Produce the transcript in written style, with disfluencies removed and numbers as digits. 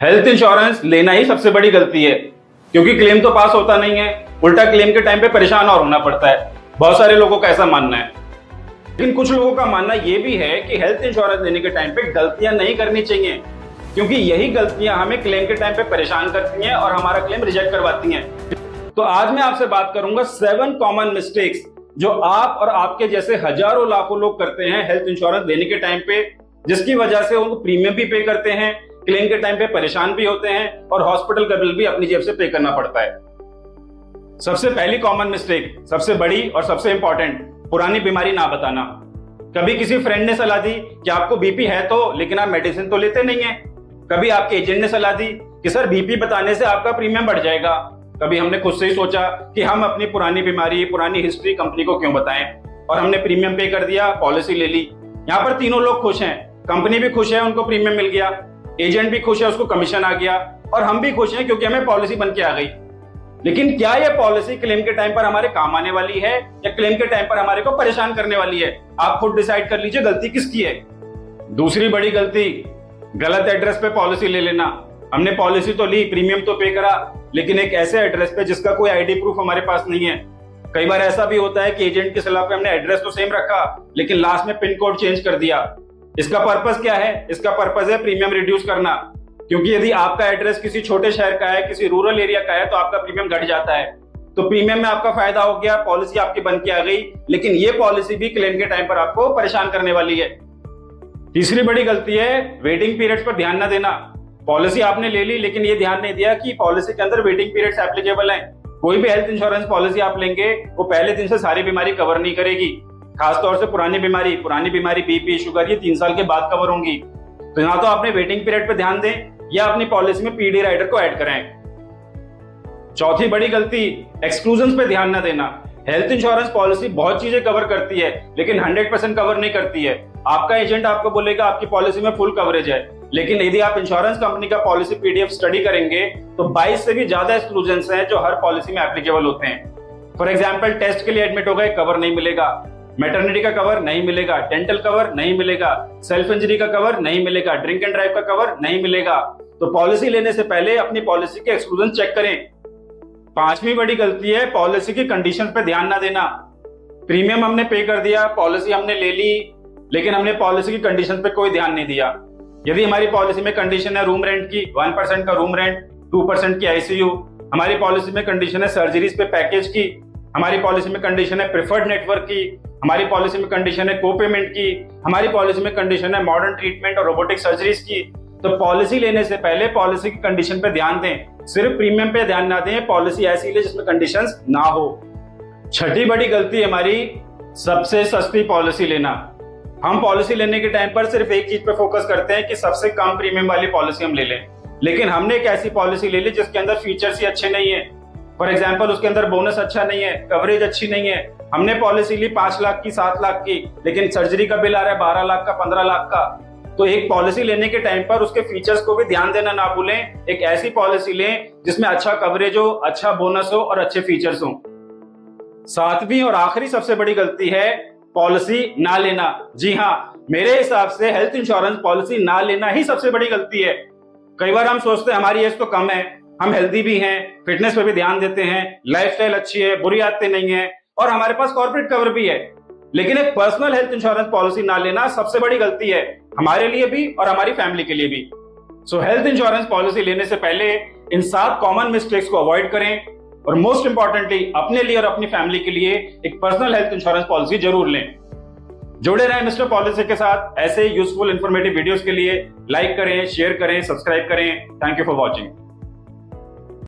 Health insurance लेना ही सबसे बड़ी गलती है, क्योंकि क्लेम तो पास होता नहीं है, उल्टा क्लेम के टाइम पे परेशान और होना पड़ता है। बहुत सारे लोगों का ऐसा मानना है। लेकिन कुछ लोगों का मानना यह भी है कि हेल्थ इंश्योरेंस लेने के टाइम पे गलतियां नहीं करनी चाहिए, क्योंकि यही गलतियां हमें क्लेम के टाइम पे परेशान करती हैं और हमारा क्लेम रिजेक्ट करवाती हैं। तो आज मैं आपसे बात करूंगा 7 कॉमन मिस्टेक्स जो आप और आपके जैसे हजारों लाखों लोग करते हैं हेल्थ इंश्योरेंस लेने के टाइम पे, जिसकी वजह से उनको प्रीमियम भी पे करते हैं, क्लेम के टाइम पे परेशान भी होते हैं और हॉस्पिटल का बिल भी अपनी जेब से पे करना पड़ता है। सबसे पहली कॉमन मिस्टेक, सबसे बड़ी और सबसे इंपॉर्टेंट, पुरानी बीमारी ना बताना। कभी किसी फ्रेंड ने सलाह दी कि आपको बीपी है तो, लेकिन आप मेडिसिन तो लेते नहीं है। कभी आपके एजेंट ने सलाह दी कि सर बीपी बताने से आपका प्रीमियम बढ़ जाएगा। कभी हमने खुद से ही सोचा कि हम अपनी पुरानी बीमारी, पुरानी हिस्ट्री कंपनी को क्यों बताएं, और हमने प्रीमियम पे कर दिया, पॉलिसी ले ली। यहाँ पर तीनों लोग खुश हैं, कंपनी भी खुश है, उनको प्रीमियम मिल गया, एजेंट भी खुश है, उसको कमीशन आ गया, और हम भी खुश हैं क्योंकि हमें पॉलिसी बन के आ गई। लेकिन क्या यह पॉलिसी क्लेम के टाइम पर हमारे काम आने वाली है या क्लेम के टाइम पर हमारे को परेशान करने वाली है? आप खुद डिसाइड कर लीजिए गलती किसकी है। दूसरी बड़ी गलती, गलत एड्रेस पे पॉलिसी ले लेना। हमने पॉलिसी तो ली, प्रीमियम तो पे करा, लेकिन एक ऐसे एड्रेस पे जिसका कोई आईडी प्रूफ हमारे पास नहीं है। कई बार ऐसा भी होता है कि एजेंट की सलाह पे हमने एड्रेस तो सेम रखा, लेकिन लास्ट में पिन कोड चेंज कर दिया। इसका पर्पस क्या है? इसका पर्पस है प्रीमियम रिड्यूस करना, क्योंकि यदि आपका एड्रेस किसी छोटे शहर का है, किसी रूरल एरिया का है, तो आपका प्रीमियम घट जाता है। तो प्रीमियम में आपका फायदा हो गया, पॉलिसी आपकी बन के आ गई, लेकिन ये पॉलिसी भी क्लेम के टाइम पर आपको परेशान करने वाली है। तीसरी बड़ी गलती है वेटिंग पीरियड्स पर ध्यान न देना। पॉलिसी आपने ले ली, लेकिन ये ध्यान नहीं दिया कि पॉलिसी के अंदर वेटिंग पीरियड्स एप्लीकेबल हैं। कोई भी हेल्थ इंश्योरेंस पॉलिसी आप लेंगे, वो पहले दिन से सारी बीमारी कवर नहीं करेगी। खासतौर से पुरानी बीमारी बीपी, शुगर, ये 3 साल के बाद कवर होंगी। तो यहाँ तो आपने वेटिंग पीरियड पे ध्यान दें या अपनी पॉलिसी में पीडी राइडर को ऐड करें। चौथी बड़ी गलती, एक्सक्लूजन्स पे ध्यान न देना। हेल्थ इंश्योरेंस पॉलिसी बहुत चीजें कवर करती है, लेकिन 100% कवर नहीं करती है। आपका एजेंट आपको बोलेगा आपकी पॉलिसी में फुल कवरेज है, लेकिन यदि आप इंश्योरेंस कंपनी का पॉलिसी पीडीएफ स्टडी करेंगे तो 22 से भी ज्यादा एक्सक्लूजन्स हैं जो हर पॉलिसी में एप्लीकेबल होते हैं। फॉर एग्जांपल, टेस्ट के लिए एडमिट हो गए, कवर नहीं मिलेगा। मैटरनिटी का कवर नहीं मिलेगा, डेंटल कवर नहीं मिलेगा, सेल्फ इंजरी का कवर नहीं मिलेगा, ड्रिंक एंड ड्राइव का कवर नहीं मिलेगा। तो पॉलिसी लेने से पहले अपनी पॉलिसी के एक्सक्लूजन चेक करें। पांचवी बड़ी गलती है पॉलिसी की कंडीशंस पे ध्यान ना देना। प्रीमियम हमने पे कर दिया, पॉलिसी हमने ले ली, लेकिन हमने पॉलिसी की कंडीशन पे कोई ध्यान नहीं दिया। यदि हमारी पॉलिसी में कंडीशन है रूम रेंट की, 1% का रूम रेंट, 2% की आईसीयू, हमारी पॉलिसी में कंडीशन है सर्जरीज पे पैकेज की, हमारी पॉलिसी में कंडीशन है प्रिफर्ड नेटवर्क की, हमारी पॉलिसी में कंडीशन है कोपेमेंट की, हमारी पॉलिसी में कंडीशन है मॉडर्न ट्रीटमेंट और रोबोटिक सर्जरीज की। तो पॉलिसी लेने से पहले पॉलिसी की कंडीशन पे ध्यान दें, सिर्फ प्रीमियम पे ध्यान ना दें। पॉलिसी ऐसी ले जिसमें कंडीशंस ना हो। छठी बड़ी गलती हमारी, सबसे सस्ती पॉलिसी लेना। हम पॉलिसी लेने के टाइम पर सिर्फ एक चीज पे फोकस करते हैं कि सबसे कम प्रीमियम वाली पॉलिसी हम ले लें, लेकिन हमने एक ऐसी पॉलिसी ले ली जिसके अंदर फीचर्स ही अच्छे नहीं है। फॉर एग्जाम्पल, उसके अंदर बोनस अच्छा नहीं है, कवरेज अच्छी नहीं है। हमने पॉलिसी ली 5 लाख की, 7 लाख की, लेकिन सर्जरी का बिल आ रहा है 12 लाख का, 15 लाख का। तो एक पॉलिसी लेने के टाइम पर उसके फीचर्स को भी ध्यान देना ना भूलें। एक ऐसी पॉलिसी लें जिसमें अच्छा कवरेज हो, अच्छा बोनस हो और अच्छे फीचर्स हो। सातवीं और आखिरी सबसे बड़ी गलती है पॉलिसी ना लेना। जी हाँ, मेरे हिसाब से हेल्थ इंश्योरेंस पॉलिसी ना लेना ही सबसे बड़ी गलती है। कई बार हम सोचते हैं हमारी एज तो कम है, हम हेल्दी भी हैं, फिटनेस पे भी ध्यान देते हैं, लाइफस्टाइल अच्छी है, बुरी आदतें नहीं है और हमारे पास कॉर्पोरेट कवर भी है, लेकिन एक पर्सनल हेल्थ इंश्योरेंस पॉलिसी ना लेना सबसे बड़ी गलती है, हमारे लिए भी और हमारी फैमिली के लिए भी। सो हेल्थ इंश्योरेंस पॉलिसी लेने से पहले इन 7 कॉमन मिस्टेक्स को अवॉइड करें और मोस्ट इंपॉर्टेंटली अपने लिए और अपनी फैमिली के लिए एक पर्सनल हेल्थ इंश्योरेंस पॉलिसी जरूर लें। जुड़े रहें मिस्टर पॉलिसी के साथ। ऐसे यूजफुल इंफॉर्मेटिव वीडियोस के लिए लाइक करें, शेयर करें, सब्सक्राइब करें। Thank you for watching.